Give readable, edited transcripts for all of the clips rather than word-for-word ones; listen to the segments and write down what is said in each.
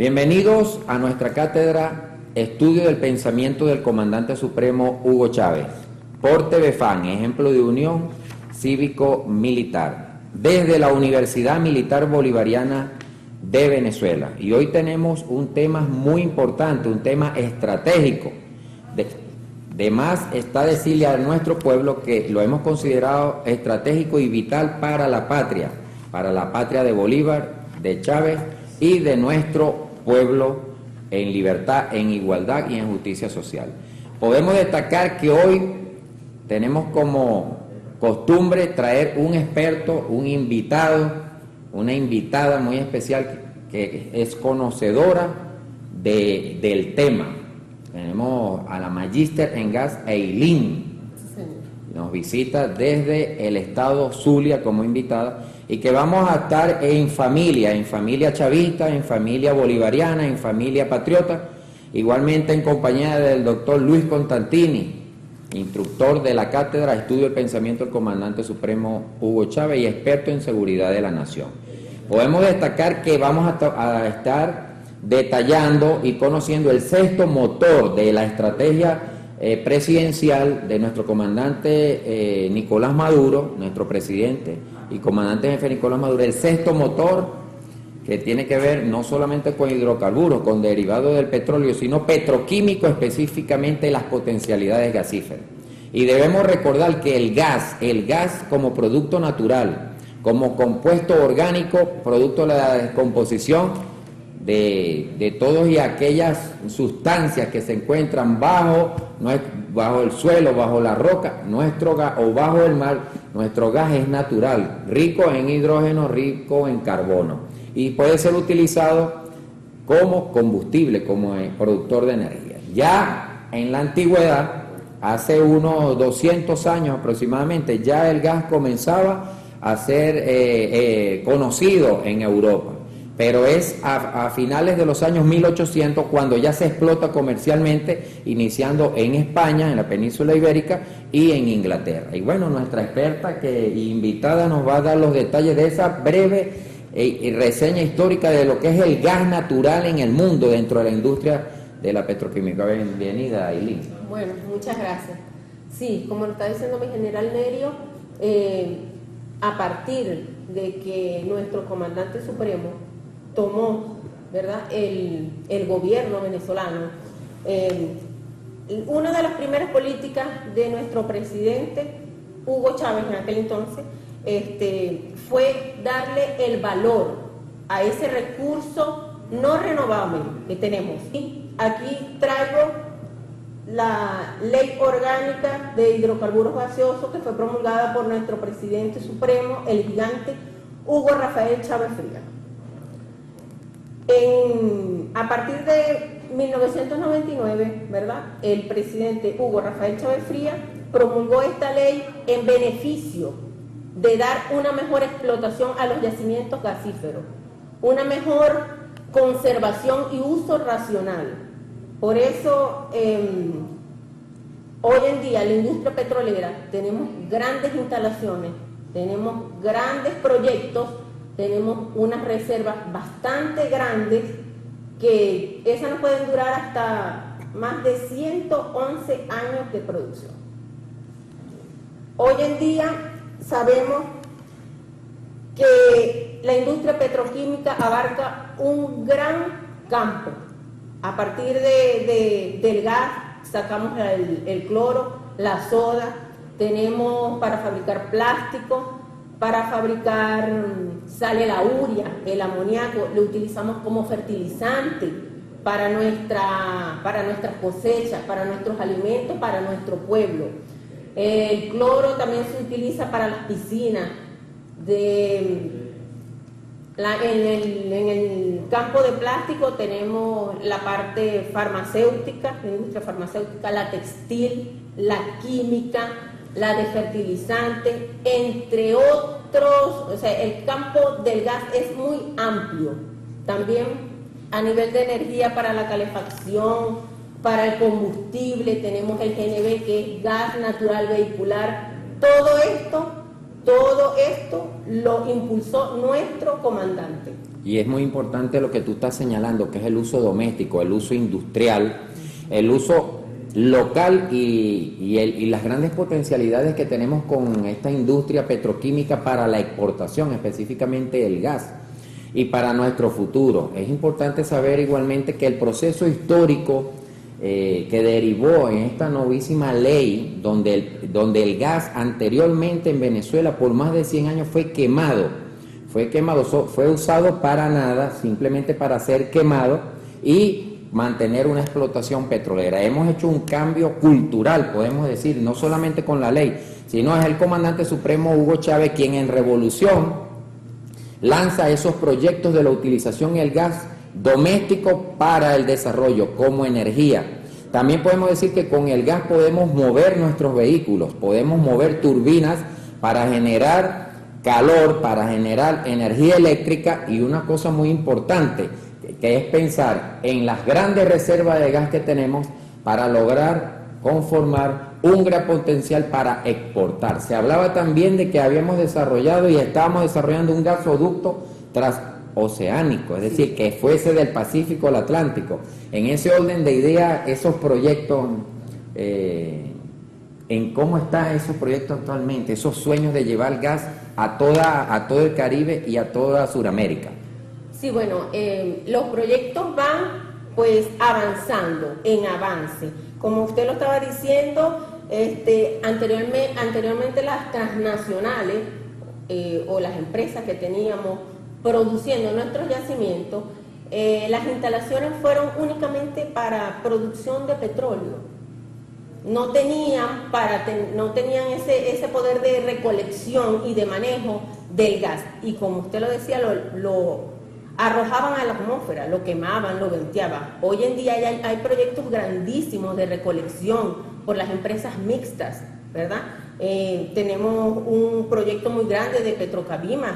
Bienvenidos a nuestra cátedra Estudio del Pensamiento del Comandante Supremo Hugo Chávez, por TVFAN, ejemplo de unión cívico-militar, desde la Universidad Militar Bolivariana de Venezuela. Y hoy tenemos un tema muy importante, un tema estratégico. De más está decirle a nuestro pueblo que lo hemos considerado estratégico y vital para la patria de Bolívar, de Chávez y de nuestro pueblo en libertad, en igualdad y en justicia social. Podemos destacar que hoy tenemos como costumbre traer un experto, un invitado, una invitada muy especial que es conocedora del tema. Tenemos a la magíster en gas Eileen, nos visita desde el estado Zulia como invitada, y que vamos a estar en familia chavista, en familia bolivariana, en familia patriota, igualmente en compañía del doctor Luis Constantini, instructor de la cátedra Estudio del Pensamiento del Comandante Supremo Hugo Chávez y experto en seguridad de la nación. Podemos destacar que vamos a estar detallando y conociendo el sexto motor de la estrategia presidencial de nuestro comandante Nicolás Maduro, nuestro presidente y comandante jefe Nicolás Maduro, el sexto motor que tiene que ver no solamente con hidrocarburos, con derivados del petróleo, sino petroquímico, específicamente las potencialidades gasíferas. Y debemos recordar que el gas como producto natural, como compuesto orgánico, producto de la descomposición de todas y aquellas sustancias que se encuentran bajo el suelo, bajo la roca, nuestro gas, o bajo el mar, nuestro gas es natural, rico en hidrógeno, rico en carbono, y puede ser utilizado como combustible, como productor de energía. Ya en la antigüedad, hace unos 200 años aproximadamente, ya el gas comenzaba a ser conocido en Europa. Pero es a finales de los años 1800 cuando ya se explota comercialmente, iniciando en España, en la península ibérica y en Inglaterra. Y bueno, nuestra experta invitada nos va a dar los detalles de esa breve reseña histórica de lo que es el gas natural en el mundo dentro de la industria de la petroquímica. Bienvenida, Eileen. Bueno, muchas gracias. Sí, como lo está diciendo mi general Nerio, a partir de que nuestro comandante supremo tomó, ¿verdad?, el gobierno venezolano, una de las primeras políticas de nuestro presidente Hugo Chávez en aquel entonces fue darle el valor a ese recurso no renovable que tenemos. Y aquí traigo la Ley Orgánica de Hidrocarburos Gaseosos que fue promulgada por nuestro presidente supremo, el gigante Hugo Rafael Chávez Fría. A partir de 1999, ¿verdad?, el presidente Hugo Rafael Chávez Fría promulgó esta ley en beneficio de dar una mejor explotación a los yacimientos gasíferos, una mejor conservación y uso racional. Por eso, hoy en día, la industria petrolera, tenemos grandes instalaciones, tenemos grandes proyectos, tenemos unas reservas bastante grandes que esas nos pueden durar hasta más de 111 años de producción. Hoy en día sabemos que la industria petroquímica abarca un gran campo. A partir del gas sacamos el cloro, la soda, tenemos para fabricar plástico, para fabricar sale la urea, el amoníaco, lo utilizamos como fertilizante para nuestras cosechas, para nuestros alimentos, para nuestro pueblo. El cloro también se utiliza para las piscinas. En el campo de plástico tenemos la parte farmacéutica, la industria farmacéutica, la textil, la química, la de fertilizante, entre otros. O sea, el campo del gas es muy amplio. También a nivel de energía para la calefacción, para el combustible, tenemos el GNV, que es gas natural vehicular. Todo esto lo impulsó nuestro comandante. Y es muy importante lo que tú estás señalando, que es el uso doméstico, el uso industrial, el uso local y las grandes potencialidades que tenemos con esta industria petroquímica para la exportación, específicamente el gas, y para nuestro futuro. Es importante saber igualmente que el proceso histórico que derivó en esta novísima ley, donde el gas anteriormente en Venezuela por más de 100 años fue quemado, fue usado para nada, simplemente para ser quemado y mantener una explotación petrolera. Hemos hecho un cambio cultural, podemos decir, no solamente con la ley, sino es el comandante supremo Hugo Chávez quien en revolución lanza esos proyectos de la utilización del gas doméstico para el desarrollo como energía. También podemos decir que con el gas podemos mover nuestros vehículos, podemos mover turbinas para generar calor, para generar energía eléctrica, y una cosa muy importante, que es pensar en las grandes reservas de gas que tenemos para lograr conformar un gran potencial para exportar. Se hablaba también de que habíamos desarrollado y estábamos desarrollando un gasoducto transoceánico, es decir, que fuese del Pacífico al Atlántico. En ese orden de ideas, esos proyectos, en cómo están esos proyectos actualmente, esos sueños de llevar gas a todo el Caribe y a toda Sudamérica. Sí, bueno, los proyectos van pues avanzando, en avance. Como usted lo estaba diciendo, anteriormente las transnacionales o las empresas que teníamos produciendo nuestros yacimientos, las instalaciones fueron únicamente para producción de petróleo. No tenían ese poder de recolección y de manejo del gas. Y como usted lo decía, lo arrojaban a la atmósfera, lo quemaban, lo venteaban. Hoy en día hay proyectos grandísimos de recolección por las empresas mixtas, ¿verdad? Tenemos un proyecto muy grande de Petrocabima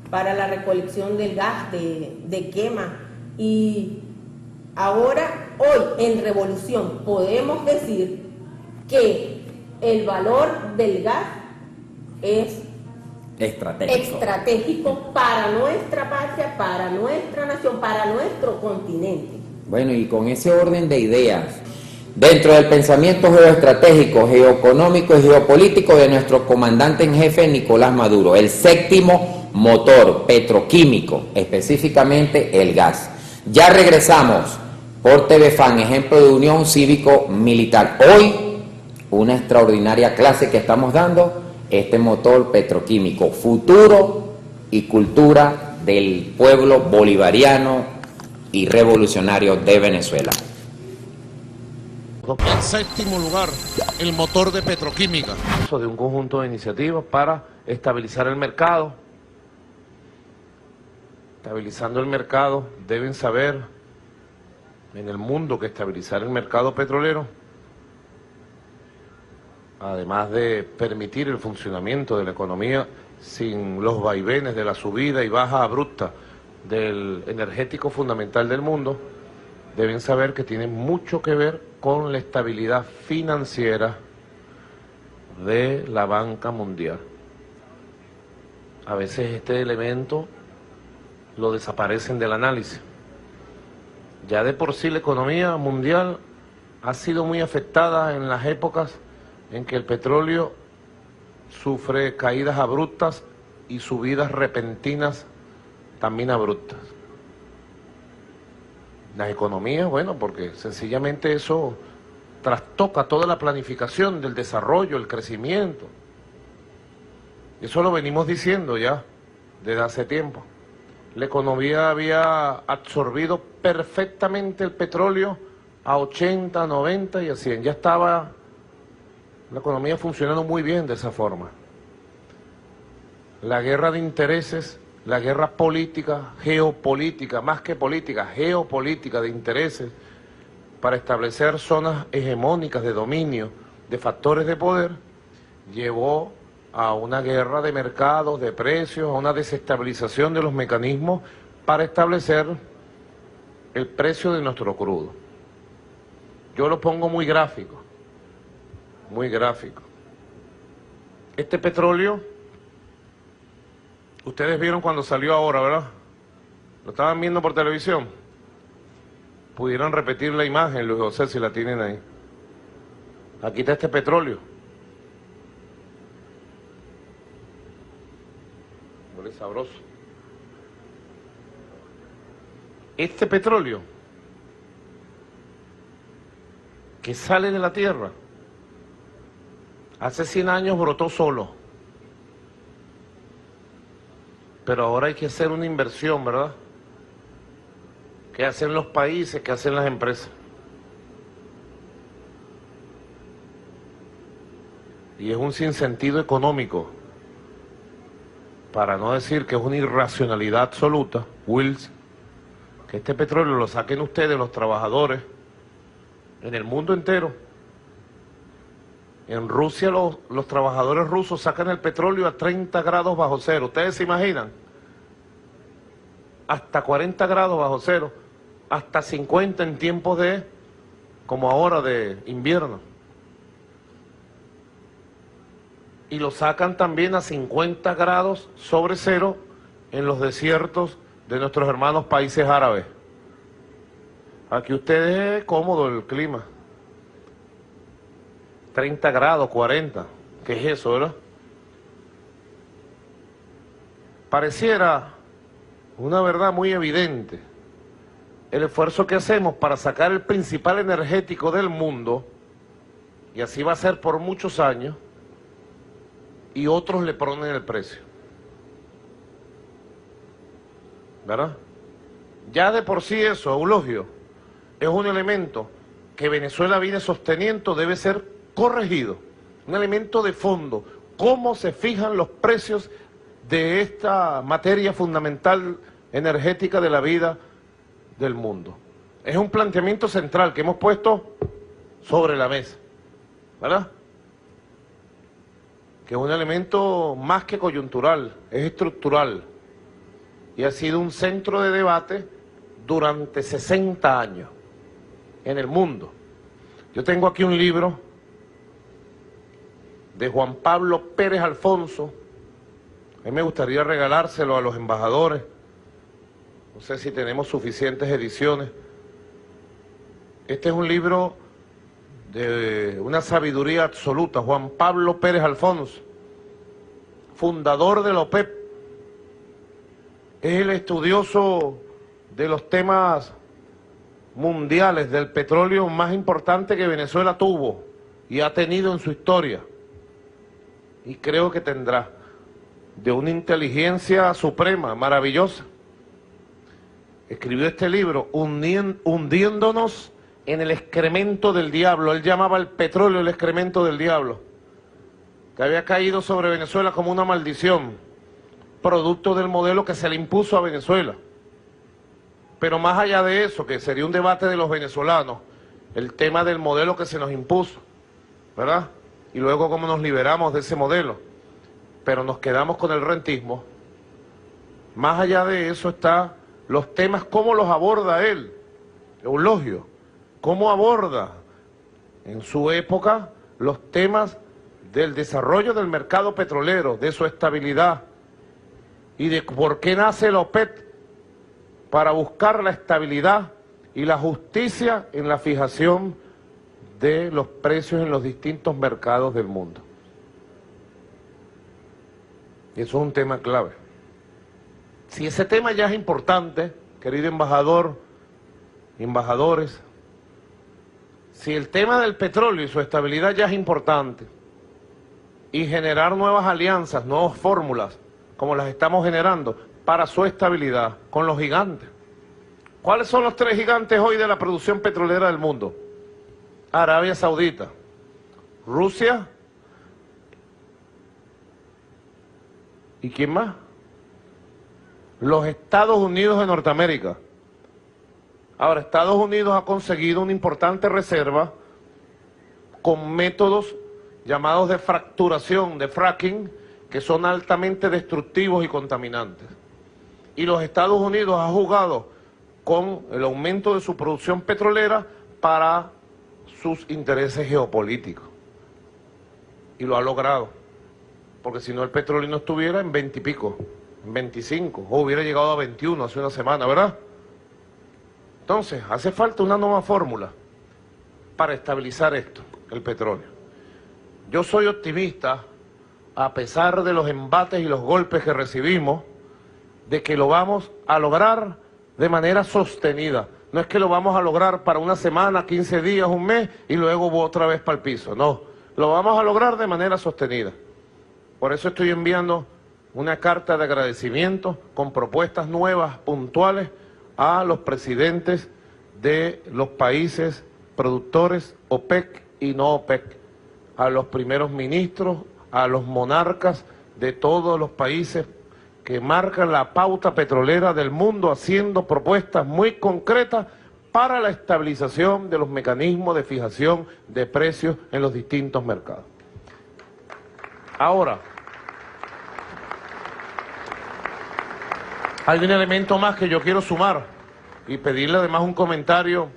para la recolección del gas de quema. Y ahora, hoy, en Revolución, podemos decir que el valor del gas es estratégico para nuestra patria, para nuestra nación, para nuestro continente. Bueno, y con ese orden de ideas, dentro del pensamiento geoestratégico, geoeconómico y geopolítico de nuestro comandante en jefe Nicolás Maduro, el séptimo motor petroquímico, específicamente el gas. Ya regresamos por TV Fan, ejemplo de unión cívico-militar. Hoy, una extraordinaria clase que estamos dando, este motor petroquímico, futuro y cultura del pueblo bolivariano y revolucionario de Venezuela. En séptimo lugar, el motor de petroquímica. De un conjunto de iniciativas para estabilizar el mercado. Estabilizando el mercado, deben saber en el mundo que estabilizar el mercado petrolero, además de permitir el funcionamiento de la economía sin los vaivenes de la subida y baja abrupta del energético fundamental del mundo, deben saber que tiene mucho que ver con la estabilidad financiera de la banca mundial. A veces este elemento lo desaparecen del análisis. Ya de por sí la economía mundial ha sido muy afectada en las épocas en que el petróleo sufre caídas abruptas y subidas repentinas también abruptas. Las economías, bueno, porque sencillamente eso trastoca toda la planificación del desarrollo, el crecimiento. Eso lo venimos diciendo ya desde hace tiempo. La economía había absorbido perfectamente el petróleo a 80, 90 y a 100. Ya estaba la economía funcionando muy bien de esa forma. La guerra de intereses, la guerra política, geopolítica, más que política, geopolítica de intereses, para establecer zonas hegemónicas de dominio, de factores de poder, llevó a una guerra de mercados, de precios, a una desestabilización de los mecanismos para establecer el precio de nuestro crudo. Yo lo pongo muy gráfico, muy gráfico. Este petróleo, ustedes vieron cuando salió ahora, ¿verdad? ¿Lo estaban viendo por televisión? Pudieran repetir la imagen, Luis José, si la tienen ahí. Aquí está este petróleo. Huele sabroso. Este petróleo que sale de la tierra, hace 100 años brotó solo. Pero ahora hay que hacer una inversión, ¿verdad? ¿Qué hacen los países? ¿Qué hacen las empresas? Y es un sinsentido económico, para no decir que es una irracionalidad absoluta, Wills, que este petróleo lo saquen ustedes, los trabajadores, en el mundo entero. En Rusia los trabajadores rusos sacan el petróleo a 30 grados bajo cero. ¿Ustedes se imaginan? Hasta 40 grados bajo cero, hasta 50 en tiempos de, como ahora, de invierno. Y lo sacan también a 50 grados sobre cero en los desiertos de nuestros hermanos países árabes. Aquí ustedes es cómodo el clima. 30 grados, 40. ¿Qué es eso, verdad? Pareciera una verdad muy evidente el esfuerzo que hacemos para sacar el principal energético del mundo, y así va a ser por muchos años, y otros le ponen el precio. ¿Verdad? Ya de por sí eso, Eulogio, es un elemento que Venezuela viene sosteniendo, debe ser corregido. Un elemento de fondo. ¿Cómo se fijan los precios de esta materia fundamental energética de la vida del mundo? Es un planteamiento central que hemos puesto sobre la mesa, ¿verdad? Que es un elemento más que coyuntural, es estructural, y ha sido un centro de debate durante 60 años en el mundo. Yo tengo aquí un libro de Juan Pablo Pérez Alfonso. A mí me gustaría regalárselo a los embajadores. No sé si tenemos suficientes ediciones. Este es un libro de una sabiduría absoluta. Juan Pablo Pérez Alfonso, fundador de la OPEP, es el estudioso de los temas mundiales del petróleo más importante que Venezuela tuvo y ha tenido en su historia, y creo que tendrá, de una inteligencia suprema, maravillosa. Escribió este libro hundiéndonos en el excremento del diablo. Él llamaba el petróleo el excremento del diablo, que había caído sobre Venezuela como una maldición, producto del modelo que se le impuso a Venezuela. Pero más allá de eso, que sería un debate de los venezolanos, el tema del modelo que se nos impuso, ¿verdad? Y luego cómo nos liberamos de ese modelo, pero nos quedamos con el rentismo. Más allá de eso está los temas, cómo los aborda él, Eulogio, cómo aborda en su época los temas del desarrollo del mercado petrolero, de su estabilidad, y de por qué nace la OPEP, para buscar la estabilidad y la justicia en la fijación de los precios en los distintos mercados del mundo. Y eso es un tema clave. Si ese tema ya es importante, querido embajador, embajadores, si el tema del petróleo y su estabilidad ya es importante, y generar nuevas alianzas, nuevas fórmulas, como las estamos generando, para su estabilidad con los gigantes. ¿Cuáles son los 3 gigantes hoy de la producción petrolera del mundo? Arabia Saudita, Rusia, ¿y quién más? Los Estados Unidos de Norteamérica. Ahora, Estados Unidos ha conseguido una importante reserva con métodos llamados de fracturación, de fracking, que son altamente destructivos y contaminantes. Y los Estados Unidos han jugado con el aumento de su producción petrolera para sus intereses geopolíticos. Y lo ha logrado, porque si no el petróleo no estuviera en 20 y pico. en 25, o hubiera llegado a 21 hace una semana, ¿verdad? Entonces, hace falta una nueva fórmula para estabilizar esto, el petróleo. Yo soy optimista, a pesar de los embates y los golpes que recibimos, de que lo vamos a lograr de manera sostenida. No es que lo vamos a lograr para una semana, 15 días, un mes, y luego otra vez para el piso. No, lo vamos a lograr de manera sostenida. Por eso estoy enviando una carta de agradecimiento con propuestas nuevas, puntuales, a los presidentes de los países productores OPEC y no OPEC, a los primeros ministros, a los monarcas de todos los países que marcan la pauta petrolera del mundo, haciendo propuestas muy concretas para la estabilización de los mecanismos de fijación de precios en los distintos mercados. Ahora, hay un elemento más que yo quiero sumar y pedirle además un comentario,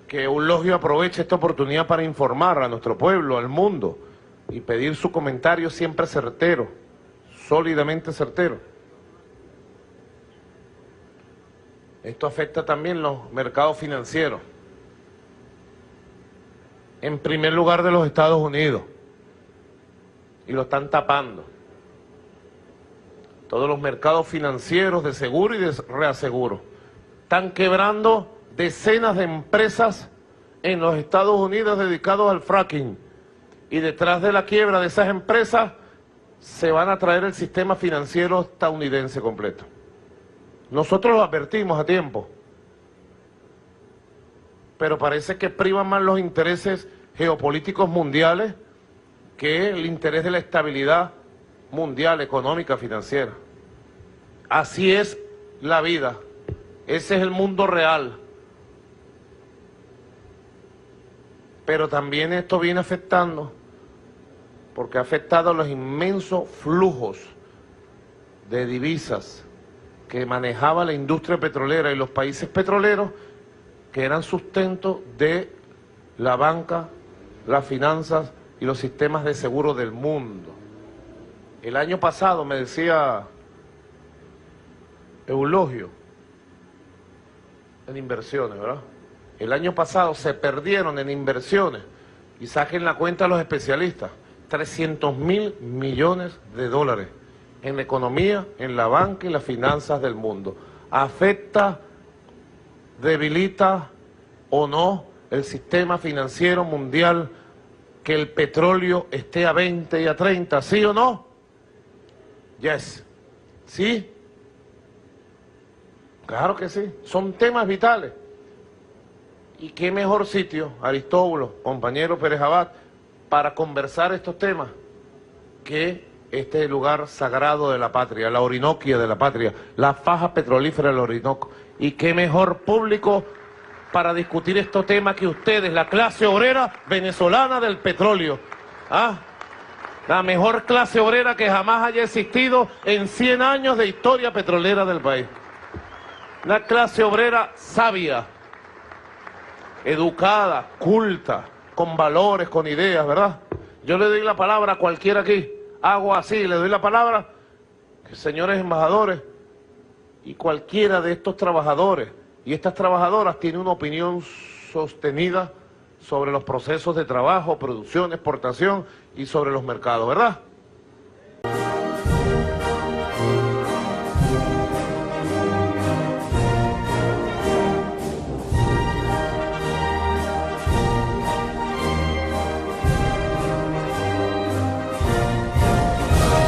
que Eulogio aproveche esta oportunidad para informar a nuestro pueblo, al mundo, y pedir su comentario siempre certero, sólidamente certero. Esto afecta también los mercados financieros. En primer lugar de los Estados Unidos, y lo están tapando. Todos los mercados financieros de seguro y de reaseguro están quebrando decenas de empresas en los Estados Unidos dedicados al fracking, y detrás de la quiebra de esas empresas se van a traer el sistema financiero estadounidense completo. Nosotros lo advertimos a tiempo, pero parece que privan más los intereses geopolíticos mundiales que el interés de la estabilidad mundial, económica, financiera. Así es la vida, ese es el mundo real. Pero también esto viene afectando, porque ha afectado los inmensos flujos de divisas que manejaba la industria petrolera y los países petroleros, que eran sustento de la banca, las finanzas y los sistemas de seguro del mundo. El año pasado, me decía Eulogio, en inversiones, ¿verdad? El año pasado se perdieron en inversiones, y saquen la cuenta los especialistas, 300.000 millones de dólares en la economía, en la banca y las finanzas del mundo. ¿Afecta, debilita o no el sistema financiero mundial que el petróleo esté a 20 y a 30? ¿Sí o no? Yes. ¿Sí? Claro que sí. Son temas vitales. ¿Y qué mejor sitio, Aristóbulo, compañero Pérez Abad, para conversar estos temas que este lugar sagrado de la patria, la Orinoquia de la patria, la faja petrolífera del Orinoco? ¿Y qué mejor público para discutir estos temas que ustedes, la clase obrera venezolana del petróleo? ¿Ah? La mejor clase obrera que jamás haya existido en 100 años de historia petrolera del país. Una clase obrera sabia, educada, culta, con valores, con ideas, ¿verdad? Yo le doy la palabra a cualquiera aquí, hago así, le doy la palabra, señores embajadores, y cualquiera de estos trabajadores y estas trabajadoras tiene una opinión sostenida sobre los procesos de trabajo, producción, exportación y sobre los mercados, ¿verdad?